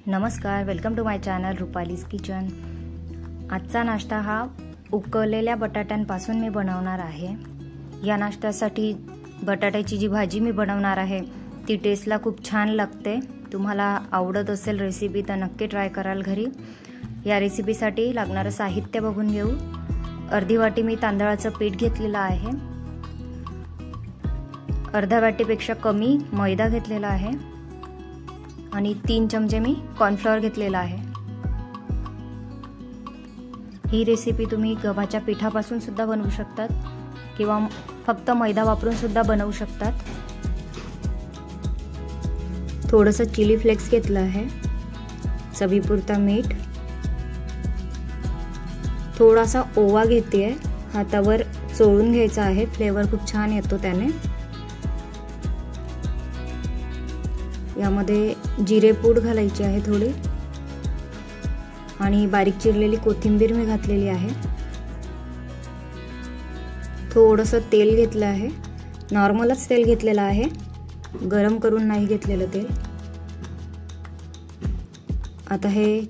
नमस्कार, welcome to my channel Rupali's kitchen. आजचा नाश्ता हा उकळलेल्या बटाट्यांपासून मी बनवणार आहे। या नाश्त्यासाठी बटाट्याची जी भाजी मी बनवणार आहे ती टेस्टला खूप छान लागते। तुम्हाला आवडत असेल रेसिपी तर नक्की ट्राय कराल घरी। या रेसिपीसाठी लागणारे साहित्य बघून घेऊ। अर्धी वाटी मी तांदळाचं पीठ घेतलेलं आहे। अर्ध्या वाटीपेक्षा कमी मैदा घेतलेला आहे आणि 3 चमचे मी कॉर्नफ्लॉवर घेतलेला आहे। ही रेसिपी तुम्ही गव्हाच्या पिठापासून सुद्धा बनवू शकतात किंवा फक्त मैदा वापरून सुद्धा बनवू शकतात। थोडंसं चिली फ्लेक्स घेतलं आहे, चवीपुरता मीठ, थोडासा ओवा घेतेय, हातावर चोळून घ्यायचा आहे, फ्लेवर खूप छान येतो त्याने। यामध्ये जिरे पूड घालायची आहे थोडी आणि बारीक चिरलेली कोथिंबीर मी घातलेली आहे। थोडंसं तेल घेतलं आहे, नॉर्मलच तेल घेतलेलं आहे, गरम करून नाही घेतलेलं तेल। आता हे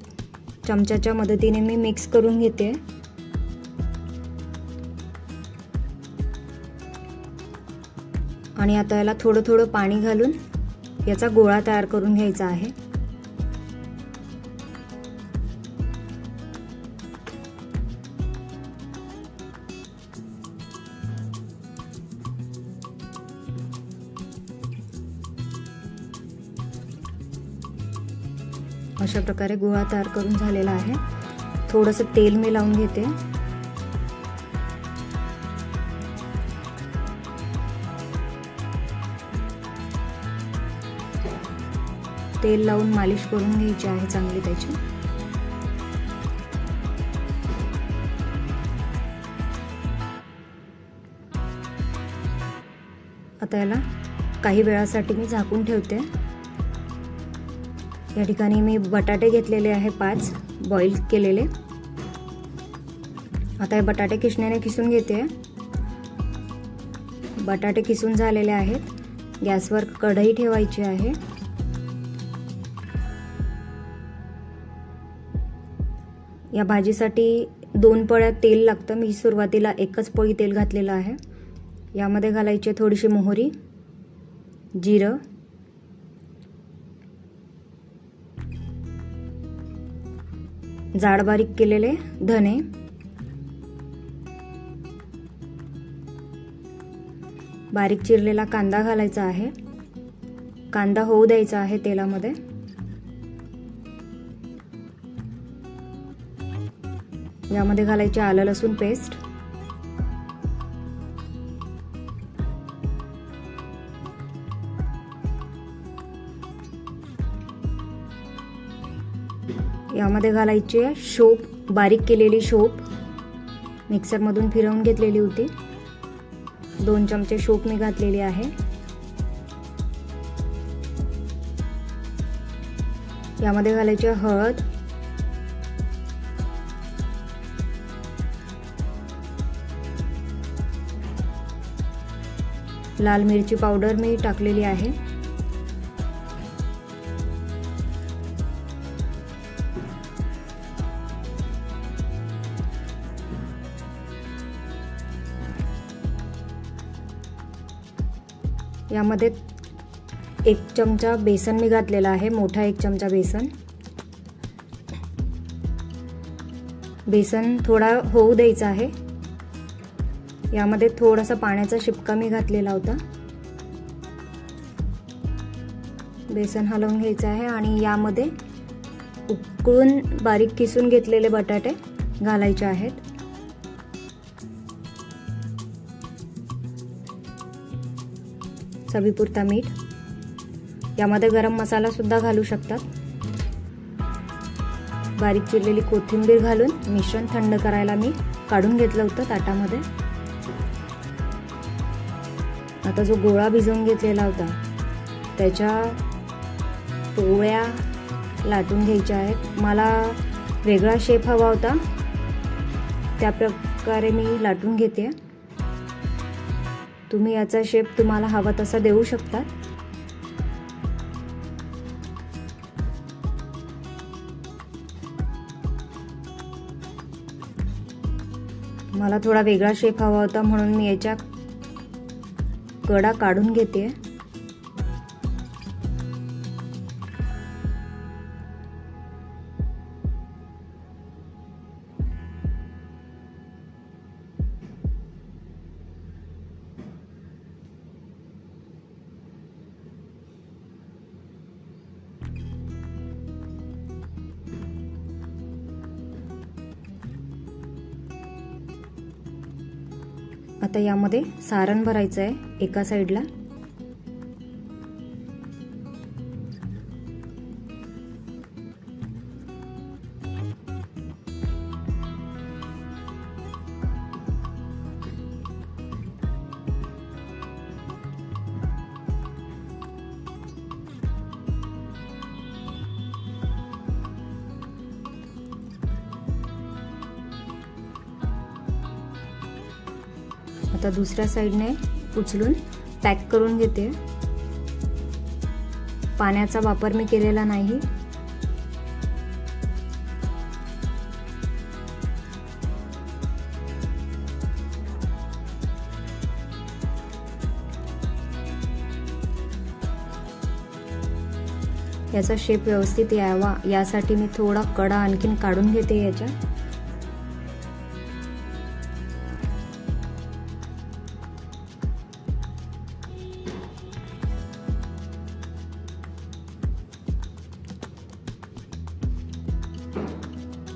चमच्याच्या मदतीने मी मिक्स करून घेते। आणि आता याला थोडं थोडं पाणी घालून याचा गोळा तयार करून घ्यायचा आहे। अशा प्रकारे गोळा तयार करून झालेला आहे। थोडंसं तेल मी लावून घेते। तेल लावून मालिश करून घ्यायची आहे चांगली त्याची। आता याला काही वेळासाठी मी झाकून ठेवते। या ठिकाणी मी बटाटे घेतलेले आहे 5 बॉईल केलेले। आता हे बटाटे किसण्याने किसून घेते। बटाटे किसून झालेले आहेत। गॅसवर कढई ठेवायची आहे। या भाजीसाठी 2 पळ्या तेल लागतं। मी सुरुवातीला एकच पळी तेल घातलेलं आहे। यामध्ये घालायची थोडीशी मोहरी, जिरं, जाड बारीक केलेले धने, बारीक चिरलेला कांदा घालायचा आहे। कांदा होऊ द्यायचा आहे तेलामध्ये। यामध्ये घालायचे आलं लसूण पेस्ट, यामध्ये घालायची शोप, बारीक केलेली शोप मिक्सर मधून फिरवून घेतलेली होती। 2 चमचे शोप मी घातलेली आहे। यामध्ये घालायची हळद, लाल मिरची पावडर मी टाकलेली आहे। यामध्ये 1 चमचा बेसन मी घातलेला आहे, मोठा 1 चमचा बेसन। बेसन थोडा होऊ द्यायचा आहे। यामध्ये थोडासा पाण्याचा शिपका मी घातलेला होता। बेसन हलवून घ्यायचं आहे आणि यामध्ये उकळून बारीक किसून घेतलेले बटाटे घालायचे आहेत। चवीपुरता मीठ, यामध्ये गरम मसाला सुद्धा घालू शकतात। बारीक चिरलेली कोथिंबीर घालून मिश्रण थंड करायला मी काढून घेतलं होतं ताटामध्ये। आता जो गोळा भिजवून घेतलेला होता त्याच्या पोळ्या लाटून घ्यायच्या आहेत। मला वेगळा शेप हवा होता, त्या प्रकारे मी लाटून घेते। तुम्ही याचा शेप तुम्हाला हवा तसा देऊ शकता। मला थोडा वेगळा शेप हवा होता म्हणून मी याच्या कडा काढून घेते। आता यामध्ये सारण भरायचं आहे एका साइडला। आता दुसऱ्या साइडने उचलून पॅक करून घेते। पाण्याचा वापर मी केलेला नाही। याचा शेप व्यवस्थित यावा यासाठी मी थोडा कडा आणखीन काढून घेते याच्या।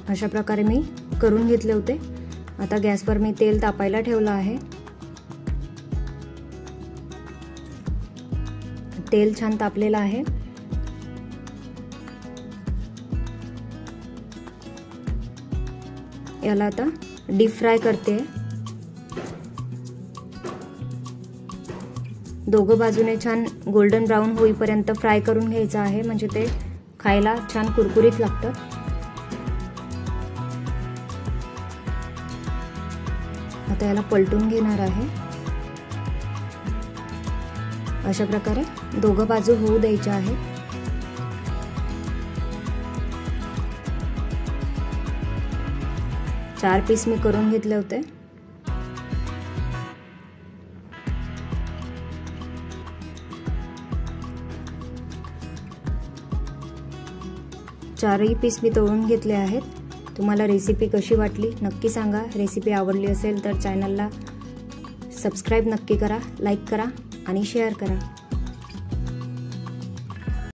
अशा प्रकारे मी करून घेतले होते। आता गॅसवर मी तेल तापायला ठेवलं आहे। तेल छान तापलेलं आहे। याला आता डीप फ्राय करते। दोघं बाजूने छान गोल्डन ब्राउन होईपर्यंत फ्राय करून घ्यायचं आहे, म्हणजे ते खायला छान कुरकुरीत लागतं। आता याला पलटून घेणार आहे। अशा प्रकारे दोघं बाजू होऊ द्यायच्या आहेत। चार पीस मी करून घेतले होते। चारही पीस मी तळून घेतले आहेत। तुम्हाला रेसिपी कशी वाटली नक्की सांगा। रेसिपी आवडली असेल तर चॅनलला सबस्क्राइब नक्की करा, लाईक करा आणि शेअर करा।